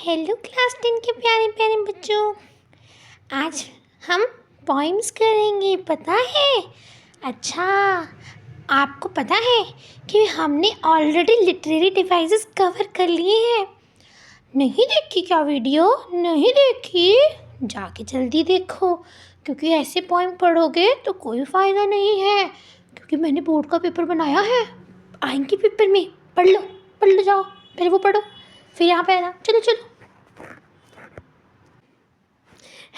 Hello class 10 के प्यारे प्यारे बच्चों। आज हम पोइम्स करेंगे, पता है? अच्छा, आपको पता है कि हमने ऑलरेडी लिटरेरी डिवाइसेस कवर कर लिए हैं। नहीं देखी क्या वीडियो? नहीं देखी? जाके जल्दी देखो, क्योंकि ऐसे पोइम पढ़ोगे तो कोई फ़ायदा नहीं है। क्योंकि मैंने बोर्ड का पेपर बनाया है, आएंगे पेपर में। पढ़ लो जाओ, पहले वो पढ़ो फिर यहाँ पे आना। चलो चलो।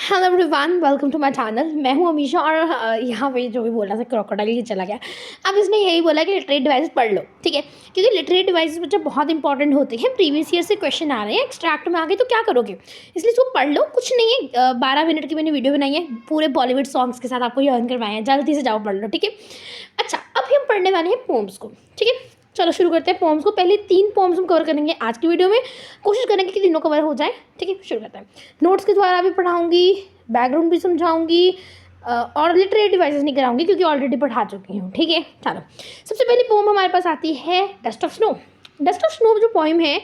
Hello everyone, welcome to my channel. मैं हूँ अमीशा और यहाँ पे जो भी बोल रहा था क्रोकोडाइल ये चला गया। अब इसने यही बोला कि लिटरेरी डिवाइसेस पढ़ लो, ठीक है? क्योंकि लिटरेरी डिवाइसेस बच्चा बहुत इंपॉर्टेंट होते हैं। प्रीवियस ईयर से क्वेश्चन आ रहे हैं, एक्सट्रैक्ट में आ गए तो क्या करोगे, इसलिए इसको पढ़ लो। कुछ नहीं है, 12 मिनट की मैंने वीडियो बनाई है, पूरे बॉलीवुड सॉन्ग्स के साथ आपको ये अर्न करवाए हैं। जल्दी से जाओ पढ़ लो, ठीक है? अच्छा, अभी हम पढ़ने वाले हैं पोम्स को, ठीक है? चलो शुरू करते हैं पोम्स को। पहले 3 पोम्स हम कवर करेंगे आज की वीडियो में। कोशिश करेंगे कि तीनों कवर हो जाए, ठीक है? शुरू करते हैं। नोट्स के द्वारा भी पढ़ाऊंगी, बैकग्राउंड भी समझाऊंगी और लिटरेरी डिवाइसेस नहीं कराऊंगी क्योंकि ऑलरेडी पढ़ा चुकी हूँ, ठीक है? चलो, सबसे पहली पोम हमारे पास आती है dust of snow. Dust of snow जो पोइम है,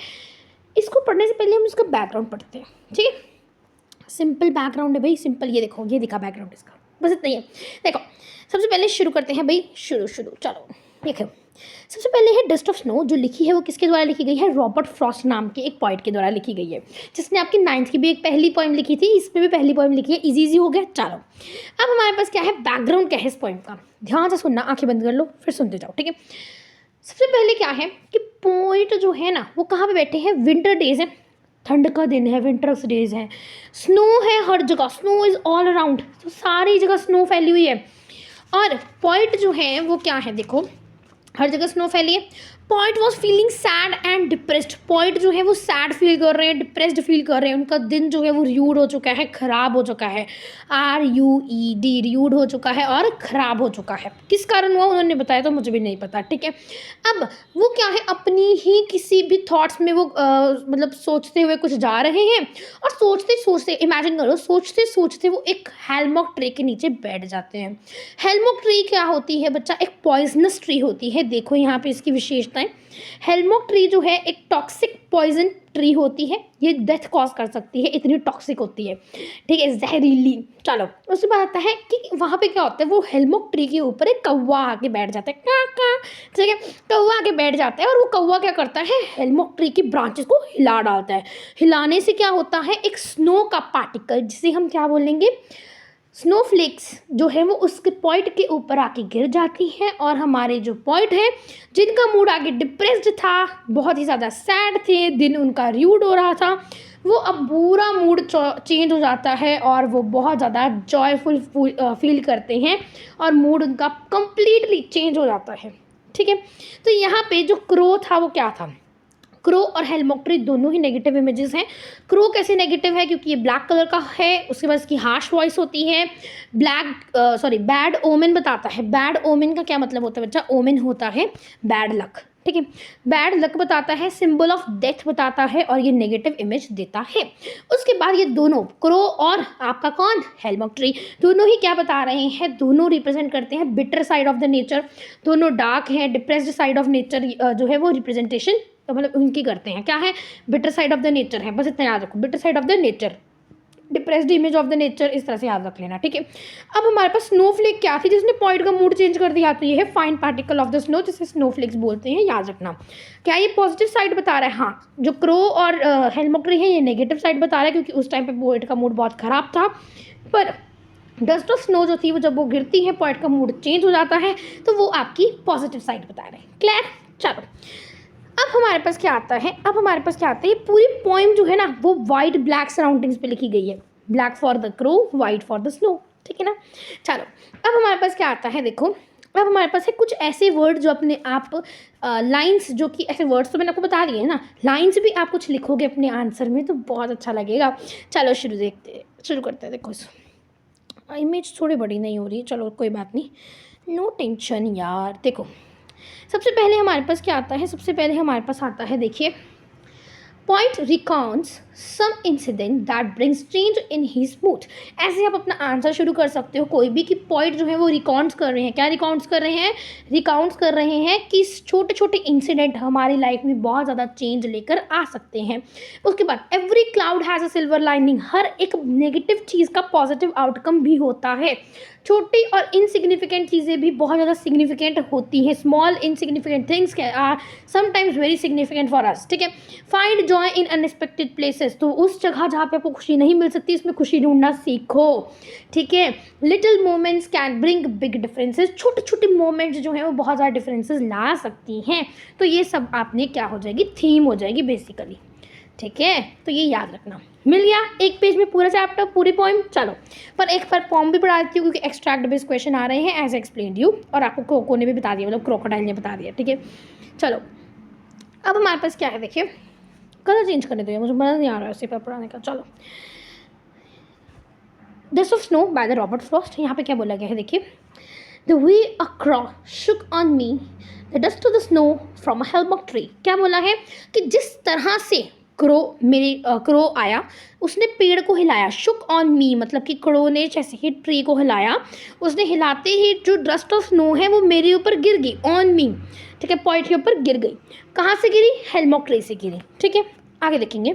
इसको पढ़ने से पहले हम इसका बैकग्राउंड पढ़ते हैं, ठीक है? सिंपल बैकग्राउंड है भाई, सिंपल। ये देखो, ये दिखा बैकग्राउंड इसका, बस इतना ही है। देखो, सबसे पहले शुरू करते हैं भाई, शुरू चलो देखो। सबसे पहले है डस्ट ऑफ स्नो, जो लिखी है वो किसके द्वारा लिखी गई है? रॉबर्ट फ्रॉस्ट नाम के एक पोइट के द्वारा लिखी गई है, जिसने आपकी 9th की भी एक पहली पोइम लिखी थी। इसमें भी पहली पोइम लिखी है, इजी हो गया। चलो, अब हमारे पास क्या है, बैकग्राउंड क्या है इस पोइम का? ध्यान से सुनना, आंखें बंद कर लो फिर सुनते जाओ, ठीक है? सबसे पहले क्या है कि पोइट जो है ना, वो कहाँ पे बैठे हैं? विंटर डेज है, ठंड का दिन है, विंटर्स डेज है, स्नो है हर जगह, स्नो इज़ ऑल अराउंड, तो सारी जगह स्नो फैली हुई है। और पोइट जो है वो क्या है, देखो, हर जगह स्नो फैली है। Point was feeling sad and depressed. Point जो है वो सैड फील कर रहे हैं, डिप्रेस्ड फील कर रहे हैं। उनका दिन जो है वो र्यूड हो चुका है, ख़राब हो चुका है। RUED, र्यूड हो चुका है और ख़राब हो चुका है। किस कारण हुआ उन्होंने बताया तो मुझे भी नहीं पता, ठीक है? अब वो क्या है, अपनी ही किसी भी थॉट्स में वो मतलब सोचते हुए कुछ जा रहे हैं और सोचते सोचते, इमेजिन करो, सोचते सोचते वो एक हेलमॉक ट्री के नीचे बैठ जाते हैं। हेलमॉक ट्री क्या होती है बच्चा? एक पॉइजनस ट्री होती है। देखो यहाँ पे इसकी विशेषताएं। हेलमॉक ट्री जो है एक टॉक्सिक पॉइजन ट्री होती है, ये डेथ कॉज कर सकती है, इतनी टॉक्सिक होती है, ठीक है? जहरीली। चलो, उसके बाद आता है कि वहाँ पे क्या होता है, वो हेलमॉक ट्री के ऊपर एक कौवा आके बैठ जाता है, का का, ठीक है? कौवा आके बैठ जाता है और वो कौवा क्या करता है, हेलमॉक ट्री की ब्रांचेस को हिला डालता है। हिलाने से क्या होता है, एक स्नो का पार्टिकल, जिसे हम क्या बोलेंगे, स्नोफ्लेक्स, जो है वो उसके पॉइंट के ऊपर आके गिर जाती हैं। और हमारे जो पॉइंट है, जिनका मूड आगे डिप्रेस्ड था, बहुत ही ज़्यादा सैड थे, दिन उनका र्यूड हो रहा था, वो अब पूरा मूड चेंज हो जाता है और वो बहुत ज़्यादा जॉयफुल फील करते हैं और मूड उनका कंप्लीटली चेंज हो जाता है, ठीक है? तो यहाँ पे जो क्रो था वो क्या था? क्रो और हेलमॉक ट्री दोनों ही नेगेटिव इमेजेस हैं। क्रो कैसे नेगेटिव है? क्योंकि ये ब्लैक कलर का है, उसके बाद इसकी हार्श वॉइस होती है। बैड ओमेन बताता है। बैड ओमेन का क्या मतलब होता है बच्चा? ओमेन होता है बैड लक, ठीक है? बैड लक बताता है, सिंबल ऑफ डेथ बताता है और ये नेगेटिव इमेज देता है। उसके बाद ये दोनों, क्रो और आपका कौन, हेलमॉक ट्री, दोनों ही क्या बता रहे हैं? दोनों रिप्रेजेंट करते हैं bitter side of the nature. दोनों डार्क हैं, डिप्रेस्ड साइड ऑफ नेचर जो है वो रिप्रेजेंटेशन तो मतलब उनकी करते हैं। क्या है? Bitter side of the nature है, बस इतना याद रखो, bitter side of the nature, depressed image of the nature, इस तरह से याद रख लेना, ठीक है? अब हमारे पास स्नोफ्लेक क्या थी जिसने पॉइंट का मूड चेंज कर दिया? तो ये है fine particle of the snow, जिसे स्नोफ्लेक्स बोलते हैं, याद रखना। क्या ये पॉजिटिव साइड बता रहा है? हाँ, जो क्रो और हेलमॉक ट्री है ये नेगेटिव साइड बता रहा है, क्योंकि उस टाइम पे पॉइंट का मूड बहुत ख़राब था। पर डस्ट ऑफ स्नो जो थी वो जब वो गिरती है, पॉइंट का मूड चेंज हो जाता है, तो वो आपकी पॉजिटिव साइड बता रहे हैं। क्लियर? चलो, अब हमारे पास क्या आता है? ये पूरी पोइम जो है ना वो वाइट ब्लैक सराउंडिंग्स पे लिखी गई है। Black for the crow, white for the snow, ठीक है ना? चलो, अब हमारे पास क्या आता है, देखो, अब हमारे पास है कुछ ऐसे वर्ड जो अपने आप लाइंस, जो कि ऐसे वर्ड्स तो मैंने आपको बता दिए है ना, लाइंस भी आप कुछ लिखोगे अपने आंसर में तो बहुत अच्छा लगेगा। चलो शुरू करते हैं। देखो, इमेज थोड़ी बड़ी नहीं हो रही, चलो कोई बात नहीं, नो टेंशन यार। देखो, सबसे पहले हमारे पास क्या आता है? सबसे पहले हमारे पास आता है, देखिए, point recounts some incident that brings change in his mood. ऐसे आप अपना आंसर शुरू कर सकते हो कोई भी कि पॉइंट जो है वो रिकाउंट्स कर रहे हैं। क्या रिकाउंट्स कर रहे हैं? रिकाउंट्स कर रहे हैं कि छोटे छोटे इंसिडेंट हमारी लाइफ में बहुत ज़्यादा चेंज लेकर आ सकते हैं। उसके बाद every cloud has a silver lining, हर एक नेगेटिव चीज़ का पॉजिटिव आउटकम भी होता है। छोटी और इनसिग्निफिकेंट चीज़ें भी बहुत ज़्यादा सिग्निफिकेंट होती हैं। Small insignificant things are sometimes very significant for us. ठीक है, find joy in unexpected places, तो उस जगह जहाँ पे आपको खुशी नहीं मिल सकती इसमें खुशी ढूंढना सीखो। ठीक है, little moments can bring big differences, छोटे छोटे मोमेंट्स जो हैं वो बहुत ज़्यादा डिफरेंसेस ला सकती हैं। तो ये सब आपने क्या हो जाएगी, थीम हो जाएगी बेसिकली। ठीक है, तो ये याद रखना। मिल गया एक पेज में पूरा चैप्टर, पूरी पोएम। चलो, पर एक बार पोएम भी पढ़ा देती हूँ क्योंकि एक्सट्रैक्ट बेस्ड क्वेश्चन आ रहे हैं एज एक्सप्लेन्ड यू, और आपको कोको ने भी बता दिया, मतलब क्रोकोडाइल ने बता दिया। ठीक है, चलो अब हमारे पास क्या है, देखिए कलर चेंज करने दो, मुझे मज़ा नहीं आ रहा है उसी पर पढ़ाने का। चलो, death of snow by the Robert Frost. यहाँ पे क्या बोला गया है, देखिए, the way a crow shook on me the dust of the snow from a हेलमॉक ट्री। क्या बोला है कि जिस तरह से क्रो आया, उसने पेड़ को हिलाया। शुक ऑन मी मतलब कि क्रो ने जैसे ही ट्री को हिलाया, उसने हिलाते ही जो डस्ट ऑफ स्नो है वो मेरे ऊपर गिर गई, ऑन मी। ठीक है, पॉइंट के ऊपर गिर गई। कहाँ से गिरी? हेलमॉक ट्री से गिरी। ठीक है, आगे देखेंगे।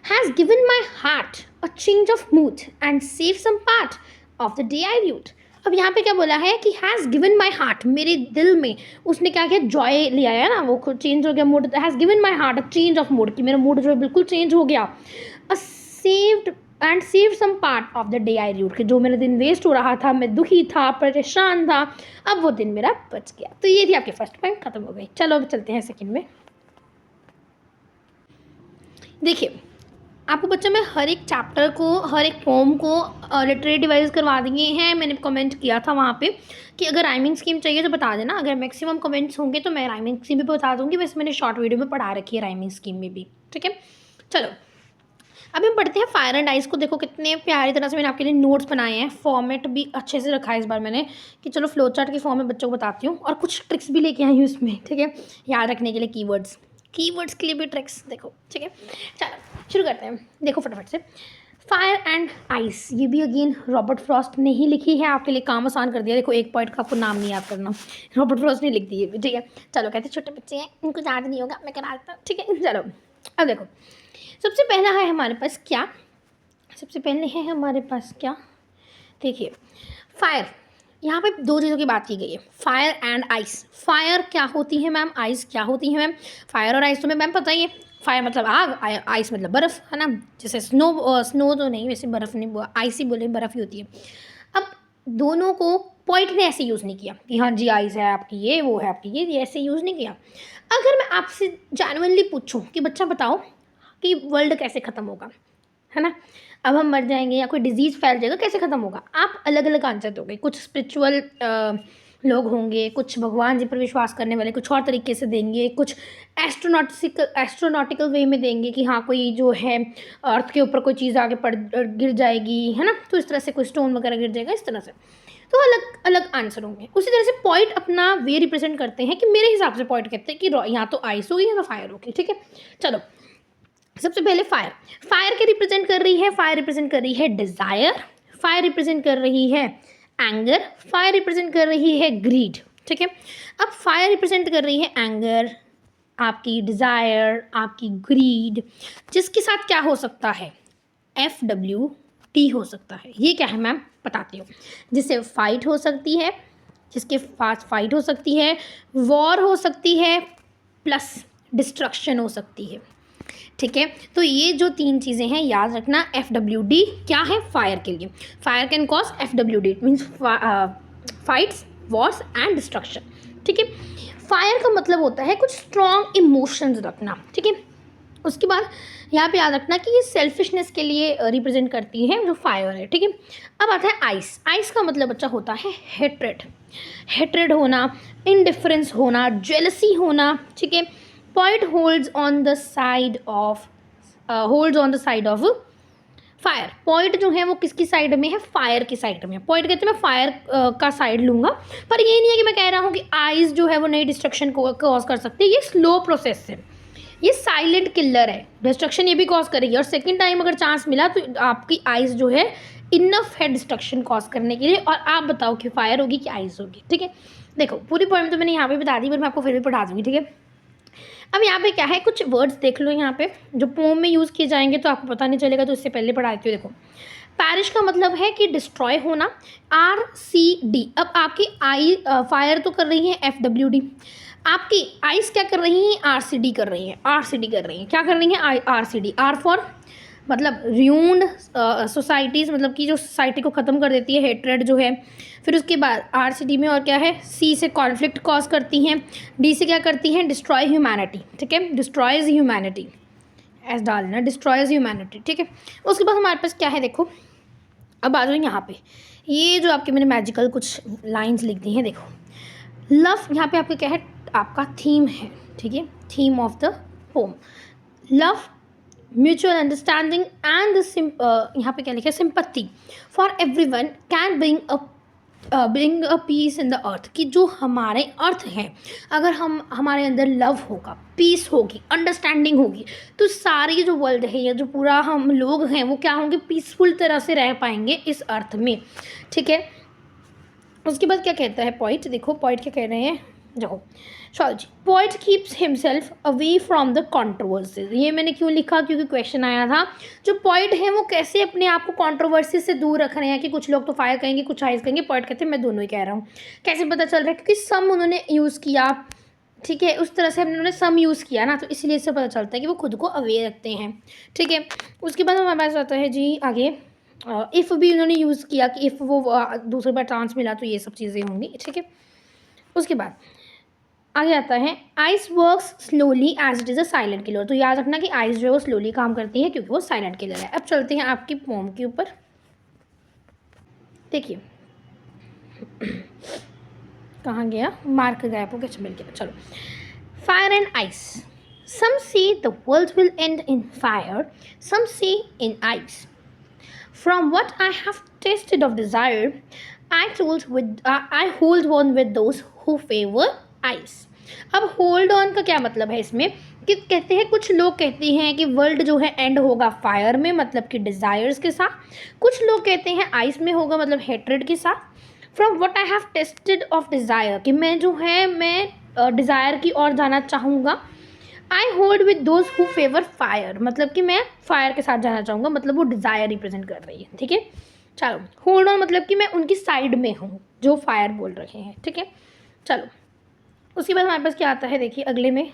Has given my heart a change of mood and save some part of the day I rued. अब यहाँ पे क्या बोला है कि हैज़ गिवन माई हार्ट, मेरे दिल में उसने क्या किया, जॉय ले आया ना, वो खुद चेंज हो गया mood. Has given my heart a change of mood, कि मेरा मूड जो है बिल्कुल चेंज हो गया। A saved and save some part of the day I rued, कि जो मेरा दिन वेस्ट हो रहा था, मैं दुखी था, परेशान था, अब वो दिन मेरा बच गया। तो ये थी आपकी फर्स्ट पॉइंट, खत्म हो गई। चलो अब चलते हैं सेकेंड में। देखिए, आपको बच्चों में हर एक चैप्टर को, हर एक पोम को लिटरेरी डिवाइस करवा दिए हैं। मैंने कमेंट किया था वहाँ पे कि अगर राइमिंग स्कीम चाहिए तो बता देना। अगर मैक्सिमम कमेंट्स होंगे तो मैं राइमिंग स्कीम भी बता दूँगी। वैसे मैंने शॉर्ट वीडियो में पढ़ा रखी है राइमिंग स्कीम में भी। ठीक है, चलो अब हम पढ़ते हैं फायर एंड आइस को। देखो कितने प्यारी तरह से मैंने आपके लिए नोट्स बनाए हैं, फॉर्मेट भी अच्छे से रखा है इस बार मैंने, कि चलो फ्लो चार्ट के फॉर्म में बच्चों को बताती हूँ, और कुछ ट्रिक्स भी लेके आई हूँ इसमें। ठीक है, याद रखने के लिए कीवर्ड्स के लिए भी ट्रिक्स देखो। ठीक है, चलो शुरू करते हैं। देखो फटाफट से, फायर एंड आइस, ये भी अगेन रॉबर्ट फ्रॉस्ट ने ही लिखी है। आपके लिए काम आसान कर दिया। देखो एक पॉइंट का आपको नाम नहीं याद करना, रॉबर्ट फ्रॉस्ट ने लिख दी है। ठीक है, चलो, कहते छोटे बच्चे हैं उनको याद नहीं होगा, मैं करा देता हूँ। ठीक है, चलो अब देखो, सबसे पहला है हमारे पास क्या, देखिए फायर। यहाँ पे दो चीज़ों की बात की गई है, फायर एंड आइस। फायर क्या होती है मैम, आइस क्या होती है मैम? फायर और आइस तो मैम पता ही है। फायर मतलब आग, आइस मतलब बर्फ़, है ना। जैसे स्नो तो नहीं, वैसे बर्फ़ नहीं, आइस ही बोले, बर्फ़ ही होती है। अब दोनों को पॉइंट ने ऐसे यूज़ नहीं किया कि हाँ जी आइस है आपकी, ये वो है आपकी, ये ऐसे यूज़ नहीं किया। अगर मैं आपसे जेन्युइनली पूछूं कि बच्चा बताओ कि वर्ल्ड कैसे ख़त्म होगा, है ना, अब हम मर जाएंगे या कोई डिजीज़ फैल जाएगा, कैसे ख़त्म होगा, आप अलग अलग आंसर दोगे। कुछ स्पिरिचुअल लोग होंगे, कुछ भगवान जी पर विश्वास करने वाले कुछ और तरीके से देंगे, कुछ एस्ट्रोनॉटिकल वे में देंगे कि हाँ कोई जो है अर्थ के ऊपर कोई चीज़ आगे गिर जाएगी, है ना, तो इस तरह से कोई स्टोन वगैरह गिर जाएगा, इस तरह से। तो अलग अलग आंसर होंगे। उसी तरह से पॉइंट अपना वे रिप्रेजेंट करते हैं कि मेरे हिसाब से पॉइंट कहते हैं कि यहाँ तो आइस होगी या तो फायर होगी। ठीक है, चलो सबसे पहले फायर के रिप्रेजेंट कर रही है, फायर रिप्रेजेंट कर रही है डिज़ायर, फायर रिप्रेजेंट कर रही है एंगर, फायर रिप्रेजेंट कर रही है ग्रीड। ठीक है, अब फायर रिप्रेजेंट कर रही है एंगर, आपकी डिज़ायर, आपकी ग्रीड, जिसके साथ क्या हो सकता है, FWD हो सकता है। ये क्या है मैम, बताती हूँ। जिससे फाइट हो सकती है, जिसके पास फाइट हो सकती है, वॉर हो सकती है, प्लस डिस्ट्रक्शन हो सकती है। ठीक है, तो ये जो तीन चीज़ें हैं याद रखना। FWD क्या है, फायर के लिए, fire can cause FWD, it means fights, Wars and destruction. ठीक है, फायर का मतलब होता है कुछ स्ट्रॉन्ग इमोशंस रखना। ठीक है, उसके बाद यहाँ पे याद रखना कि ये सेल्फिशनेस के लिए रिप्रेजेंट करती है जो फायर है। ठीक है, अब आता है आइस। आइस का मतलब बच्चा होता है हेट्रेड होना, इनडिफरेंस होना, जेलसी होना। ठीक है, point holds on the side of fire. Point जो है वो किसकी साइड में है, फायर की साइड में। पॉइंट कहते हैं मैं फायर का साइड लूँगा, पर ये नहीं है कि मैं कह रहा हूँ कि आइस जो है वो नई डिस्ट्रक्शन को कॉज कर सकती है। ये स्लो प्रोसेस है, ये साइलेंट किलर है, डिस्ट्रक्शन ये भी कॉज करेगी। और सेकेंड टाइम अगर चांस मिला तो आपकी आइज़ जो है इनफ है डिस्ट्रक्शन कॉज करने के लिए। और आप बताओ कि फायर होगी कि आइज़ होगी, ठीक है। देखो पूरी पॉइंट तो मैंने यहाँ पे बता दी, पर मैं आपको फिर भी पढ़ा दूँगी, ठीक है। अब यहाँ पे क्या है, कुछ वर्ड्स देख लो यहाँ पे जो पोम में यूज़ किए जाएंगे, तो आपको पता नहीं चलेगा, तो इससे पहले पढ़ा देती हूँ। देखो पैरिश का मतलब है कि डिस्ट्रॉय होना, RCD। अब आपकी आई फायर तो कर रही है FWD, आपकी आइस क्या कर रही हैं, RCD कर रही हैं, RCD कर रही हैं, क्या कर रही हैं, RCD। R फॉर मतलब र्यून्ड सोसाइटीज़, मतलब कि जो सोसाइटी को ख़त्म कर देती है, हेट्रेड जो है। फिर उसके बाद RCD में और क्या है, C से कॉन्फ्लिक्ट कॉज करती हैं, D से क्या करती हैं, डिस्ट्रॉय ह्यूमैनिटी, ठीक है, डिस्ट्रॉयज ह्यूमैनिटी, एस डाल देना, डिस्ट्रॉयज ह्यूमैनिटी, ठीक है। उसके बाद हमारे पास क्या है, देखो अब आ जाओ यहाँ पे, ये जो आपके मैंने मैजिकल कुछ लाइंस लिख दी हैं, देखो लव यहाँ पे आपका क्या है, आपका थीम है, ठीक है, theme of the poem, love, mutual understanding and यहाँ पे क्या लिखा है, sympathy for everyone can bring a peace in the earth, कि जो हमारे अर्थ है, अगर हमारे अंदर लव होगा, पीस होगी, अंडरस्टैंडिंग होगी, तो सारी जो वर्ल्ड है या जो पूरा हम लोग हैं वो क्या होंगे, पीसफुल तरह से रह पाएंगे इस अर्थ में, ठीक है। उसके बाद क्या कहता है पॉइंट, देखो पॉइंट क्या कह रहे हैं, देखो चलो जी, point keeps himself away from the controversies. ये मैंने क्यों लिखा, क्योंकि क्वेश्चन आया था, जो पॉइंट है वो कैसे अपने आप को कॉन्ट्रोवर्सी से दूर रख रहे हैं, कि कुछ लोग तो फायर कहेंगे, कुछ आइज कहेंगे, पॉइंट कहते हैं मैं दोनों ही कह रहा हूँ। कैसे पता चल रहा है, क्योंकि सम उन्होंने यूज़ किया, ठीक है, उस तरह से उन्होंने सम यूज़ किया ना, तो इसलिए इससे पता चलता है कि वो खुद को अवेयर रखते हैं, ठीक है। उसके बाद हमारे पास आता है जी आगे, इफ़ भी उन्होंने यूज़ किया कि इफ़ वो दूसरी बार चांस मिला तो ये सब चीज़ें होंगी, ठीक है। उसके बाद आगे आता है, ice works slowly as it is a silent killer. तो याद रखना कि आइस जो है वो स्लोली काम करती है क्योंकि वो साइलेंट किलर है। अब चलते हैं आपकी पोम के ऊपर, देखिए कहाँ गया, मार्क गया आपको, कैसे मिल गया, चलो। Fire and ice, some say the world will end in fire, some say in ice. From what I have tasted of desire, I hold on with those who favor ice. अब hold on का क्या मतलब है इसमें, कि कहते हैं कुछ लोग कहते हैं कि वर्ल्ड जो है एंड होगा फायर में, मतलब कि डिज़ायर्स के साथ। कुछ लोग कहते हैं आइस में होगा, मतलब हेट्रेड के साथ। From what I have tested of desire, कि मैं जो है मैं डिज़ायर की ओर जाना चाहूँगा। I hold with those who favour fire, मतलब कि मैं फायर के साथ जाना चाहूँगा, मतलब वो डिज़ायर रिप्रेजेंट कर रही है, ठीक है। चलो होल्ड ऑन मतलब कि मैं उनकी साइड में हूँ जो फायर बोल रहे हैं, ठीक है। चलो उसके बाद हमारे पास क्या आता है, देखिए अगले में,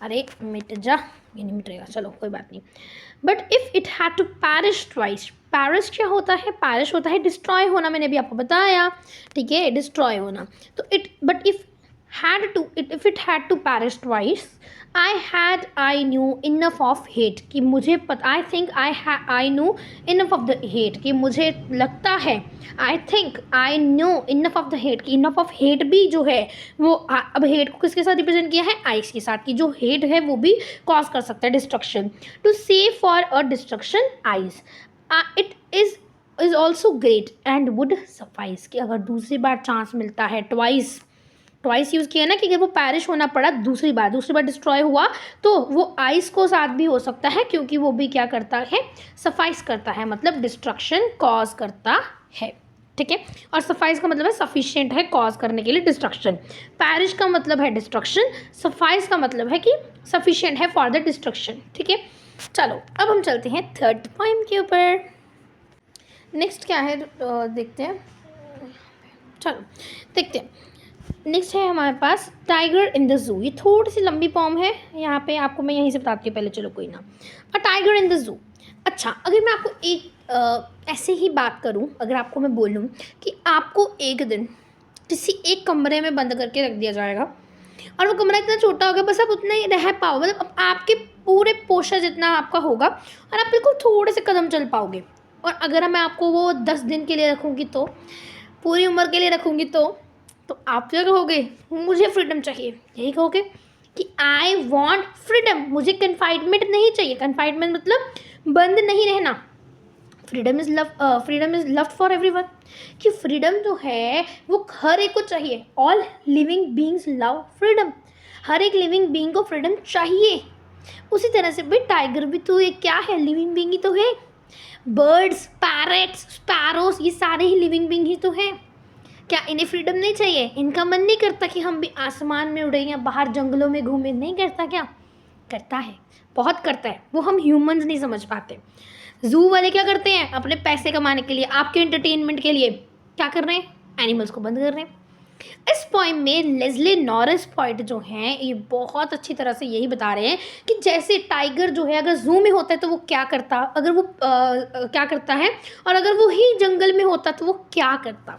अरे मिट जा, ये नहीं मिटेगा, चलो कोई बात नहीं। But if it had to perish twice, perish क्या होता है, पैरिश होता है डिस्ट्रॉय होना, मैंने अभी आपको बताया, ठीक है, डिस्ट्रॉय होना। तो but if if it had to perish twice, I knew enough of hate, कि मुझे पता, I knew enough of the hate, कि मुझे लगता है, I know enough of the hate, कि enough of hate भी जो है वो अब hate को किसके साथ रिप्रेजेंट किया है, आइस के साथ, कि जो hate है वो भी कॉज कर सकता है destruction. To save for a destruction ice, it is also great and would suffice, कि अगर दूसरी बार चांस मिलता है, ट्वाइस यूज़ किया ना, कि अगर वो पैरिश होना पड़ा दूसरी बार डिस्ट्रॉय हुआ, तो वो आइस को साथ भी हो सकता है, क्योंकि वो भी क्या करता है, सफाइस करता है, मतलब डिस्ट्रक्शन कॉज करता है, ठीक है। और सफाइस का मतलब है सफिशिएंट है कॉज करने के लिए डिस्ट्रक्शन। पैरिश का मतलब है डिस्ट्रक्शन, सफाइस का मतलब है कि सफिशिएंट है फॉर द डिस्ट्रक्शन, ठीक है। चलो अब हम चलते हैं थर्ड पॉइंट के ऊपर। नेक्स्ट क्या है देखते हैं, चलो देखते हैं। नेक्स्ट है हमारे पास टाइगर इन द जू। ये थोड़ी सी लंबी पॉम है, यहाँ पे आपको मैं यहीं से बताती हूँ पहले, चलो कोई ना। A tiger in the zoo, अच्छा अगर मैं आपको एक ऐसे ही बात करूँ, अगर आपको मैं बोलूँ कि आपको एक दिन किसी एक कमरे में बंद करके रख दिया जाएगा, और वो कमरा इतना छोटा होगा बस आप उतना ही रह पाओ, मतलब आपके पूरे पोस्चर जितना आपका होगा, और आप बिल्कुल थोड़े से कदम चल पाओगे। और अगर मैं आपको वो 10 दिन के लिए रखूँगी, तो पूरी उम्र के लिए रखूँगी, तो आप क्या कहोगे, मुझे फ्रीडम चाहिए, यही कहोगे कि आई वॉन्ट फ्रीडम, मुझे कन्फाइनमेंट नहीं चाहिए। कन्फाइनमेंट मतलब बंद नहीं रहना। Freedom is love for everyone, कि फ्रीडम जो है वो हर एक को चाहिए। All living beings love freedom, हर एक लिविंग बींग को फ्रीडम चाहिए। उसी तरह से भाई टाइगर भी तो एक क्या है, लिविंग बीइंग ही तो है। बर्ड्स, पैरेट्स, स्पैरोस, ये सारे ही लिविंग बीइंग ही तो हैं। क्या इन्हें फ्रीडम नहीं चाहिए? इनका मन नहीं करता कि हम भी आसमान में उड़े या बाहर जंगलों में घूमें? नहीं करता क्या? करता है, बहुत करता है। वो हम ह्यूमंस नहीं समझ पाते। जू वाले क्या करते हैं? अपने पैसे कमाने के लिए, आपके एंटरटेनमेंट के लिए क्या कर रहे हैं? एनिमल्स को बंद कर रहे हैं। इस पोइम में लेस्ली नॉरिस पॉइंट जो हैं ये बहुत अच्छी तरह से यही बता रहे हैं कि जैसे टाइगर जो है अगर जू में होता है तो वो क्या करता, अगर वो क्या करता है, और अगर वो ही जंगल में होता तो वो क्या करता।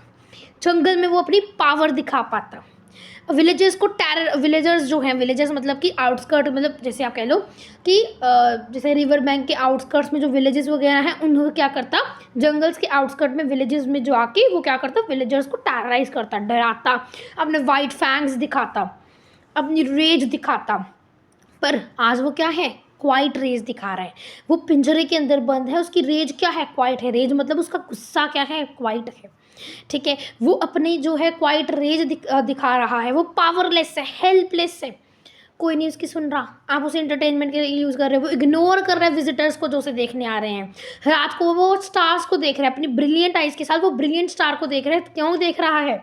जंगल में वो अपनी पावर दिखा पाता। विलेजर्स को विलेजर्स जो हैं, विलेजर्स मतलब कि आउटस्कर्ट, मतलब जैसे आप कह लो कि जैसे रिवर बैंक के आउटस्कर्ट्स में जो विलेजेस वगैरह हैं उनको क्या करता, जंगल्स के आउटस्कर्ट में विलेजेस में जो आके वो क्या करता, विलेजर्स को टेरराइज करता, डराता, अपने वाइट फैंग्स दिखाता, अपनी रेज दिखाता। पर आज वो क्या है? क्वाइट रेज दिखा रहा है। वो पिंजरे के अंदर बंद है, उसकी रेज क्या है? क्वाइट है। रेज मतलब उसका गुस्सा क्या है? क्वाइट है। ठीक है, वो अपनी जो है क्वाइट रेज दिखा रहा है। वो पावरलेस है, हेल्पलेस है, कोई नहीं उसकी सुन रहा। आप उसे एंटरटेनमेंट के लिए यूज़ कर रहे हो। वो इग्नोर कर रहा है विजिटर्स को जो उसे देखने आ रहे हैं। रात को वो स्टार्स को देख रहा है अपनी ब्रिलियंट आइज़ के साथ। वो ब्रिलियंट स्टार को देख रहा है। क्यों देख रहा है?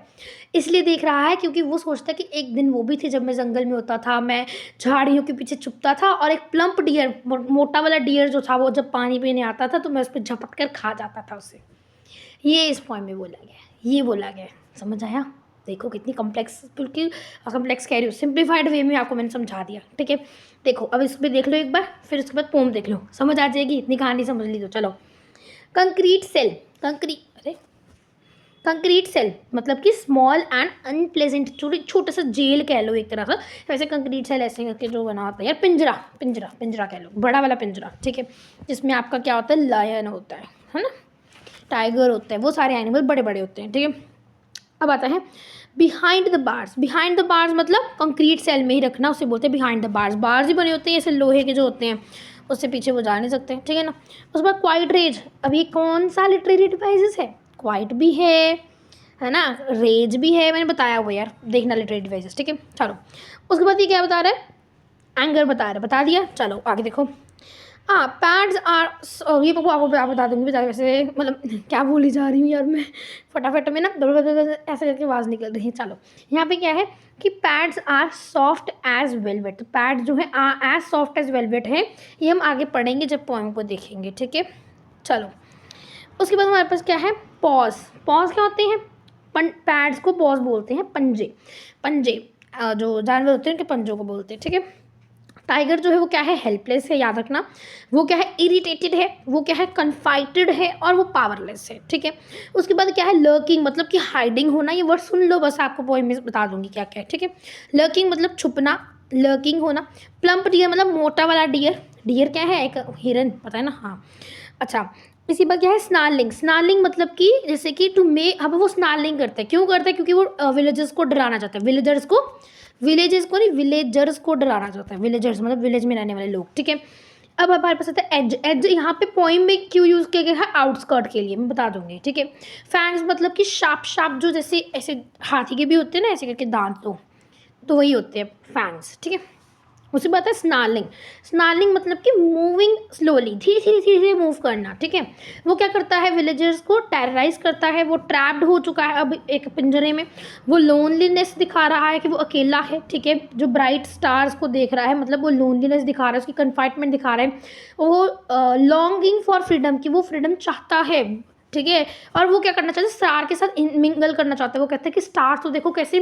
इसलिए देख रहा है क्योंकि वो सोचता है कि एक दिन वो भी थे जब मैं जंगल में होता था, मैं झाड़ियों के पीछे छुपता था और एक प्लम्प डियर, मोटा वाला डियर जो था, वो जब पानी पीने आता था तो मैं उस पर झपट कर खा जाता था उसे। ये इस पॉइंट में बोला गया, ये बोला गया। समझ आया? देखो कितनी कॉम्प्लेक्स, बिल्कुल कॉम्प्लेक्स कह रही हूँ, सिंप्लीफाइड वे में आपको मैंने समझा दिया। ठीक है, देखो अब इस पर देख लो एक बार, फिर उसके बाद पोम देख लो, समझ आ जाएगी। इतनी कहानी समझ ली तो चलो। कंक्रीट सेल, कंक्रीट सेल मतलब कि स्मॉल एंड अनप्लेजेंट, छोटा सा जेल कह लो एक तरह से। वैसे कंक्रीट सेल ऐसे करके जो बना होता है यार, पिंजरा, पिंजरा कह लो, बड़ा वाला पिंजरा। ठीक है, जिसमें आपका क्या होता है? लायन होता है ना, टाइगर होता है, वो सारे एनिमल बड़े बड़े होते हैं। ठीक है, अब आता है behind the bars. Behind the bars मतलब कंक्रीट सेल में ही रखना, उसे बोलते हैं बिहाइंड द बार्स। बार्स ही बने होते हैं ऐसे लोहे के जो होते हैं, उससे पीछे वो जा नहीं सकते। ठीक है ना। उसके बाद क्वाइट रेज। अब ये कौन सा लिटरेरी डिवाइसेस है? क्वाइट भी है ना, रेज भी है, मैंने बताया हुआ यार, देखना लिटरेरी डिवाइसेस। ठीक है, चलो। उसके बाद ये क्या बता रहा है? एंगर बता दिया। चलो आगे देखो। हाँ, पैड्स आर, ये आपको बता दूँगी। वैसे मतलब क्या बोली जा रही हूँ यार मैं, फटाफट में ना ऐसे करके आवाज़ निकल रही है। चलो, यहाँ पे क्या है कि pads are soft as velvet. तो पैड जो है एज सॉफ्ट एज वेलवेट है, ये हम आगे पढ़ेंगे जब पोएम को देखेंगे। ठीक है, चलो। उसके बाद हमारे पास क्या है? पॉज क्या होते हैं? पैड्स को पॉज बोलते हैं। पंजे जो जानवर होते हैं उनके पंजों को बोलते हैं। ठीक है, टाइगर जो है वो क्या है? हेल्पलेस है, याद रखना। वो क्या है? इरिटेटेड है। वो क्या है? कन्फाइटेड है, और वो पावरलेस है। ठीक है, उसके बाद क्या है? लर्किंग मतलब कि हाइडिंग होना। ये वर्ड सुन लो बस, आपको पोएम में बता दूंगी क्या क्या है। ठीक है, लर्किंग मतलब छुपना, लर्किंग होना। प्लम्प डियर मतलब मोटा वाला डियर। डियर क्या है? एक हिरन, पता है ना? हाँ, अच्छा। इसी बात क्या है? स्नार्लिंग मतलब कि जैसे कि टू मे, अब वो स्नार्लिंग करते हैं। क्यों करते हैं? क्योंकि वो विलेजर्स को डराना चाहते हैं। विलेजर्स को डराना चाहता है। विलेजर्स मतलब विलेज में रहने वाले लोग। ठीक है, अब हमारे पास आता है एज यहाँ पे पोइम में क्यों यूज़ किया गया है? आउटस्कर्ट के लिए, मैं बता दूंगी। ठीक है, फैंग्स मतलब कि शार्प जो जैसे ऐसे हाथी के भी होते हैं ना, ऐसे करके दांत, तो वही होते हैं फैंग्स। ठीक है, उसके बाद है स्नार्लिंग मतलब कि मूविंग स्लोली, धीरे मूव करना। ठीक है, वो क्या करता है? विलेजर्स को टेरराइज करता है। वो ट्रैप्ड हो चुका है अब एक पिंजरे में। वो लोनलीनेस दिखा रहा है कि वो अकेला है। ठीक है, जो ब्राइट स्टार्स को देख रहा है मतलब वो लोनलीनेस दिखा रहा है, उसकी कन्फाइनमेंट दिखा रहा है। वो लॉन्गिंग फॉर फ्रीडम, की वो फ्रीडम चाहता है। ठीक है, और वो क्या करना चाहता है? स्टार के साथ मिंगल करना चाहता है। वो कहता है कि स्टार तो देखो कैसे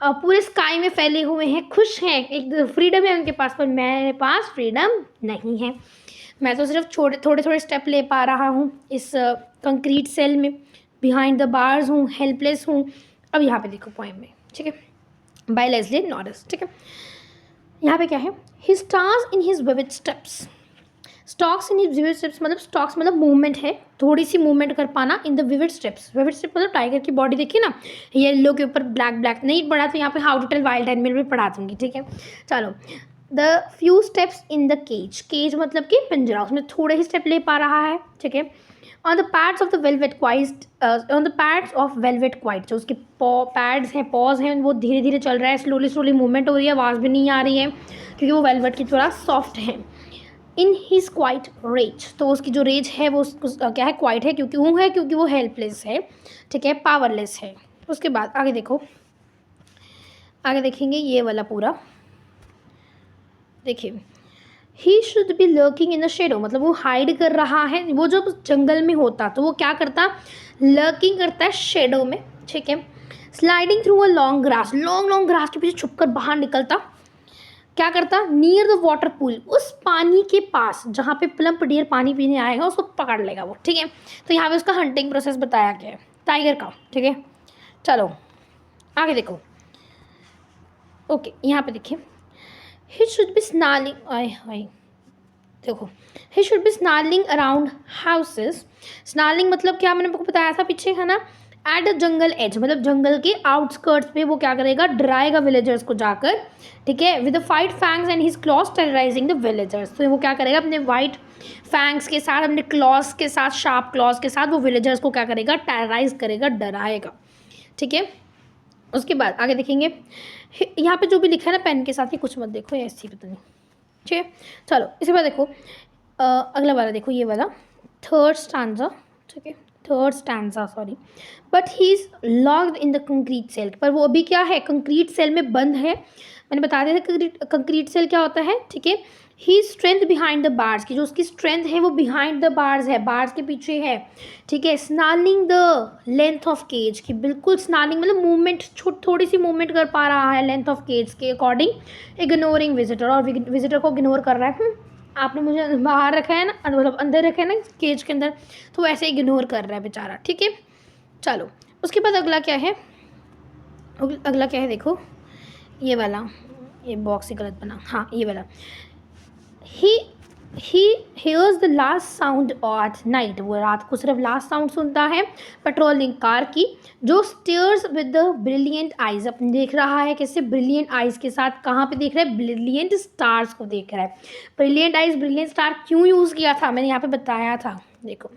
पूरे स्काई में फैले हुए हैं, खुश हैं, एक फ्रीडम है उनके पास, पर मेरे पास फ्रीडम नहीं है। मैं तो सिर्फ थोड़े स्टेप ले पा रहा हूँ इस कंक्रीट सेल में, बिहाइंड द बार्स हूँ, हेल्पलेस हूँ। अब यहाँ पे देखो पोएम में। ठीक है, बाय लेस्ली नॉरिस। ठीक है, यहाँ पे क्या है? He stars in his vivid steps. Stalks in vivid steps मतलब स्टॉक्स मतलब मूवमेंट है, थोड़ी सी मूवमेंट कर पाना in the vivid steps. Vivid step मतलब टाइगर की बॉडी देखिए ना, येलो के ऊपर ब्लैक नहीं पढ़ा तो यहाँ पे how to tell wild animal भी पढ़ा दूंगी। ठीक है, चलो। The few steps in the cage, cage मतलब कि पिंजरा, उसमें थोड़े ही स्टेप ले पा रहा है, ठीक है। On the pads of the velvet quite, on the pads of velvet quite, जो उसके पैड्स हैं, पॉज हैं, वो धीरे धीरे चल रहा है, स्लोली स्लोली मूवमेंट हो रही है, आवाज़ भी नहीं आ रही है क्योंकि वो वेलवेट की थोड़ा सॉफ्ट है। इन हिज क्वाइट रेज, तो उसकी जो रेज है वो क्या है, क्वाइट है, क्योंकि वो हेल्पलेस है, ठीक है, पावरलेस है। उसके बाद आगे देखो, आगे देखेंगे ये वाला पूरा, देखिए he should be lurking in the shadow, मतलब वो हाइड कर रहा है, वो जब जंगल में होता तो वो क्या करता, लर्किंग करता है शेडो में, ठीक है। Sliding through a long grass, long long grass के पीछे छुपकर बाहर निकलता, क्या करता, नियर द वाटर पूल, उस पानी के पास जहाँ पे प्लम्प डियर पानी पीने आएगा उसको पकड़ लेगा वो, ठीक है। तो यहाँ पे उसका हंटिंग प्रोसेस बताया गया है टाइगर का, ठीक है। चलो आगे देखो, ओके यहाँ पे देखिए, ही शुड बी स्नार्लिंग, आय हाय देखो, he should be snarling around houses, snarling मतलब क्या, मैंने आपको बताया था पीछे, है ना, एट द जंगल एज, मतलब जंगल के आउटस्कर्ट्स पे वो क्या करेगा, डराएगा विलेजर्स को जाकर, ठीक है, with the fight fangs and his clause terrorising the villagers, तो वो क्या करेगा, अपने वाइट फैंग्स के साथ, अपने क्लॉज के साथ, शार्प क्लॉज के साथ वो विलेजर्स को क्या करेगा, टेरराइज करेगा, डराएगा, ठीक है। उसके बाद आगे देखेंगे, यहाँ पे जो भी लिखा है ना पेन के साथ, ही कुछ मत देखो, ऐसी पता नहीं, ठीक है। चलो इसके बाद देखो, अगला वाला देखो, ये वाला थर्ड स्टैंजा, ठीक है, third stanza sorry, but he is locked in the concrete cell, पर वो अभी क्या है, कंक्रीट सेल में बंद है, मैंने बता दिया था कंक्रीट सेल क्या होता है, ठीक है। He strength behind the bars, की जो उसकी स्ट्रेंथ है वो बिहाइंड द बार्स है, बार्स के पीछे है, ठीक है। Snarling the length of cage, की बिल्कुल स्नार्लिंग मतलब मूवमेंट, थोड़ी सी मूवमेंट कर पा रहा है लेंथ ऑफ केज के अकॉर्डिंग, इग्नोरिंग विजिटर, और विजिटर को इग्नोर कर रहा है, आपने मुझे बाहर रखा है ना, मतलब अंदर रखा है ना केज के अंदर, तो वैसे इग्नोर कर रहा है बेचारा, ठीक है। चलो उसके बाद अगला क्या है, अगला क्या है देखो, ये वाला, ये बॉक्स ही गलत बना, हाँ ये वाला, ही hears the last sound at night, वो रात को सिर्फ लास्ट साउंड सुनता है पेट्रोलिंग कार की, जो stairs with the brilliant eyes, अपने देख रहा है कैसे, ब्रिलियंट आइज के साथ, कहाँ पे देख रहा है, ब्रिलियंट स्टार्स को देख रहा है। ब्रिलियंट आइज, ब्रिलियंट स्टार क्यों यूज़ किया था, मैंने यहाँ पे बताया था, देखो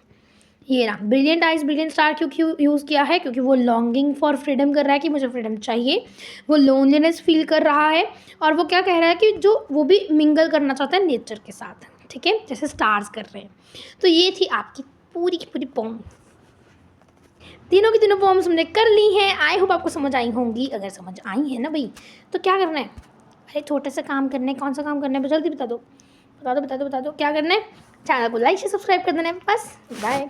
ये ना, ब्रिलियंट आइज ब्रिलियंट स्टार क्यों यूज़ किया है, क्योंकि वो लॉन्गिंग फॉर फ्रीडम कर रहा है, कि मुझे फ्रीडम चाहिए, वो लोनलीनेस फील कर रहा है, और वो क्या कह रहा है कि जो वो भी मिंगल करना चाहता है नेचर के साथ, ठीक है, जैसे स्टार्स कर रहे हैं। तो ये थी आपकी पूरी की पूरी पोम, तीनों की तीनों पोम्स हमने कर ली हैं। आई होप आपको समझ आई होंगी, अगर समझ आई है ना भाई तो क्या करना है, अरे छोटे से काम करने, कौन सा काम करना है, जल्दी बता दो क्या करना है, चैनल को लाइक से सब्सक्राइब कर देना है, बस बाय।